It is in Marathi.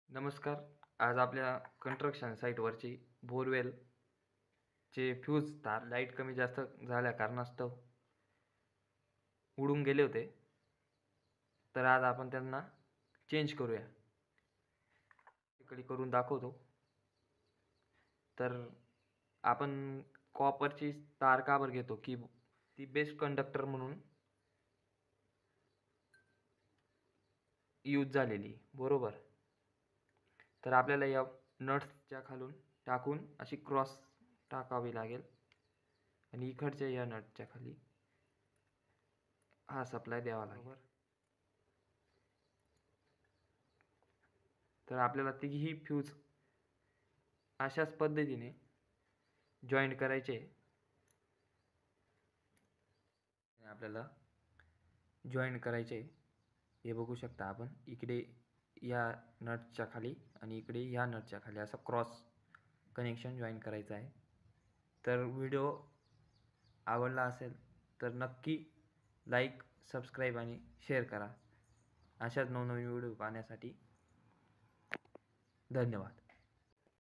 नमस्कार. आज आपल्या कन्स्ट्रक्शन साईटवरची बोरवेलचे फ्यूज तार लाईट कमी जास्त झाल्या कारणास्तव उडून गेले होते. तर आज आपण त्यांना चेंज करूया. इकडे करून दाखवतो. तर आपण कॉपरची तार का बरं घेतो की ती बेस्ट कंडक्टर म्हणून यूज झालेली, बरोबर. तर आपल्याला या नट्सच्या खालून टाकून अशी क्रॉस टाकावी लागेल आणि इकडच्या या नटच्या खाली हा सप्लाय द्यावा लागेल. तर आपल्याला तिघी फ्यूज अशाच पद्धतीने जॉईंट करायचे. आपल्याला जॉईंट करायचे हे बघू शकता आपण. इकडे या नटच्या खाली आणि इकडे या नटच्या खाली असं क्रॉस कनेक्शन जॉईन करायचं आहे. तर व्हिडिओ आवडला असेल तर नक्की लाईक, सबस्क्राईब आणि शेअर करा. अशाच नवनवीन व्हिडिओ पाहण्यासाठी धन्यवाद.